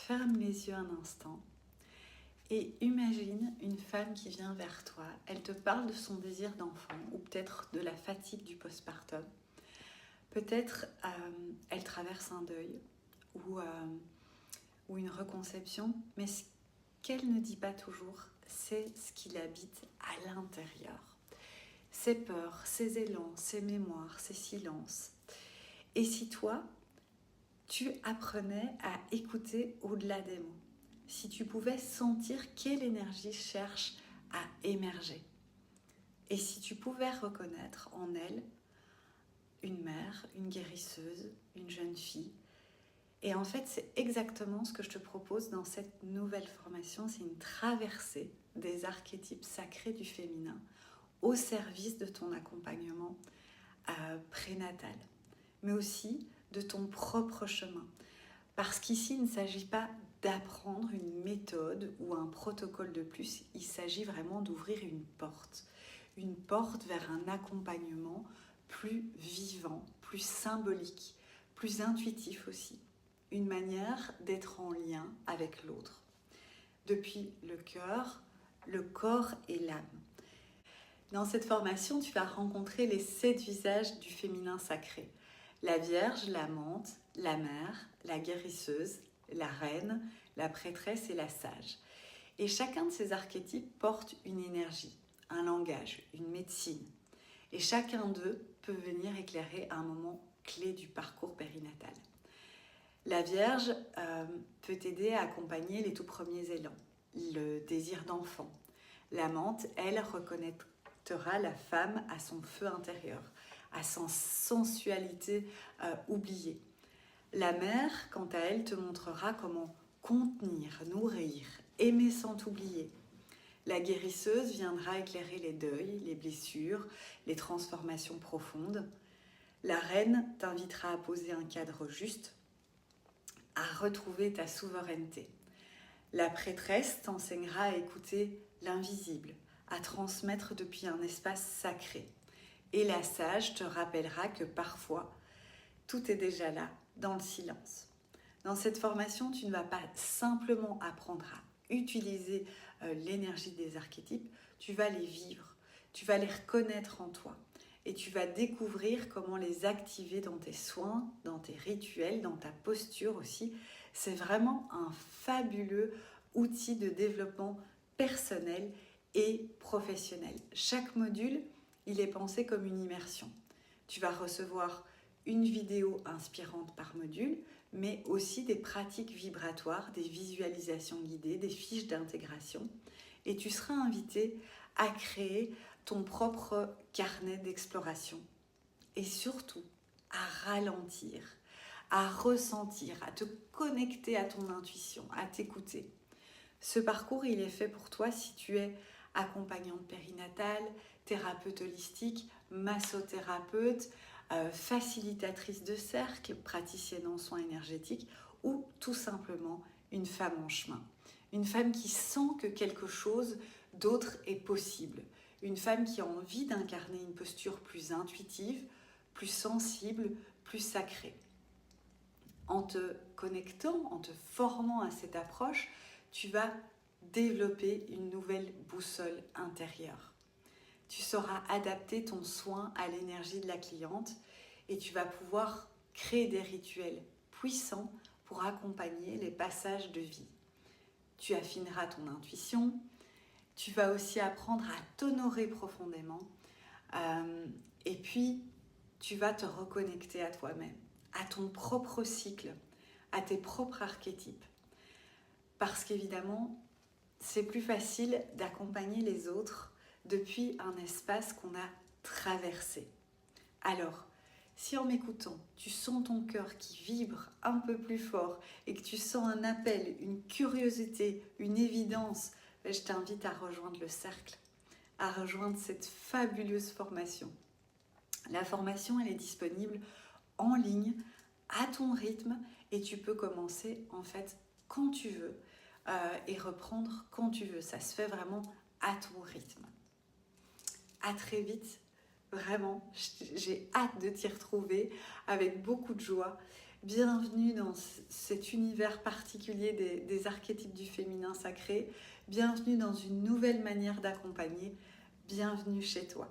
ferme les yeux un instant et imagine une femme qui vient vers toi. Elle te parle de son désir d'enfant ou peut-être de la fatigue du postpartum. Peut-être elle traverse un deuil ou une reconception, mais ce qu'elle ne dit pas toujours, c'est ce qui l'habite à l'intérieur. Ses peurs, ses élans, ses mémoires, ses silences. Et si toi, tu apprenais à écouter au-delà des mots, si tu pouvais sentir quelle énergie cherche à émerger, et si tu pouvais reconnaître en elle une mère, une guérisseuse, une jeune fille. Et en fait, c'est exactement ce que je te propose dans cette nouvelle formation, c'est une traversée des archétypes sacrés du féminin au service de ton accompagnement prénatal, mais aussi de ton propre chemin. Parce qu'ici, il ne s'agit pas d'apprendre une méthode ou un protocole de plus, il s'agit vraiment d'ouvrir une porte vers un accompagnement plus vivant, plus symbolique, plus intuitif aussi. Une manière d'être en lien avec l'autre. Depuis le cœur, le corps et l'âme. Dans cette formation, tu vas rencontrer les 7 visages du féminin sacré. La Vierge, l'amante, la mère, la guérisseuse, la reine, la prêtresse et la sage. Et chacun de ces archétypes porte une énergie, un langage, une médecine. Et chacun d'eux peut venir éclairer un moment clé du parcours périnatal. La Vierge peut t'aider à accompagner les tout premiers élans, le désir d'enfant. L'amante, elle, reconnaîtra la femme à son feu intérieur, à sa sensualité oubliée. La mère, quant à elle, te montrera comment contenir, nourrir, aimer sans t'oublier. La guérisseuse viendra éclairer les deuils, les blessures, les transformations profondes. La reine t'invitera à poser un cadre juste, à retrouver ta souveraineté. La prêtresse t'enseignera à écouter l'invisible, à transmettre depuis un espace sacré. Et la sage te rappellera que parfois, tout est déjà là, dans le silence. Dans cette formation, tu ne vas pas simplement apprendre à utiliser l'énergie des archétypes, tu vas les vivre, tu vas les reconnaître en toi. Et tu vas découvrir comment les activer dans tes soins, dans tes rituels, dans ta posture aussi. C'est vraiment un fabuleux outil de développement personnel et professionnel. Chaque module, il est pensé comme une immersion. Tu vas recevoir une vidéo inspirante par module, mais aussi des pratiques vibratoires, des visualisations guidées, des fiches d'intégration. Et tu seras invité à créer ton propre carnet d'exploration et surtout à ralentir, à ressentir, à te connecter à ton intuition, à t'écouter. Ce parcours, il est fait pour toi si tu es accompagnante périnatale, thérapeute holistique, massothérapeute, facilitatrice de cercle, praticienne en soins énergétiques ou tout simplement une femme en chemin. Une femme qui sent que quelque chose d'autre est possible. Une femme qui a envie d'incarner une posture plus intuitive, plus sensible, plus sacrée. En te connectant, en te formant à cette approche, tu vas développer une nouvelle boussole intérieure. Tu sauras adapter ton soin à l'énergie de la cliente et tu vas pouvoir créer des rituels puissants pour accompagner les passages de vie. Tu affineras ton intuition. Tu vas aussi apprendre à t'honorer profondément et puis tu vas te reconnecter à toi-même, à ton propre cycle, à tes propres archétypes. Parce qu'évidemment, c'est plus facile d'accompagner les autres depuis un espace qu'on a traversé. Alors, si en m'écoutant, tu sens ton cœur qui vibre un peu plus fort et que tu sens un appel, une curiosité, une évidence, je t'invite à rejoindre le cercle, à rejoindre cette fabuleuse formation. La formation, elle est disponible en ligne, à ton rythme, et tu peux commencer en fait quand tu veux et reprendre quand tu veux. Ça se fait vraiment à ton rythme. À très vite, vraiment, j'ai hâte de t'y retrouver avec beaucoup de joie. Bienvenue dans cet univers particulier des archétypes du féminin sacré. Bienvenue dans une nouvelle manière d'accompagner. Bienvenue chez toi.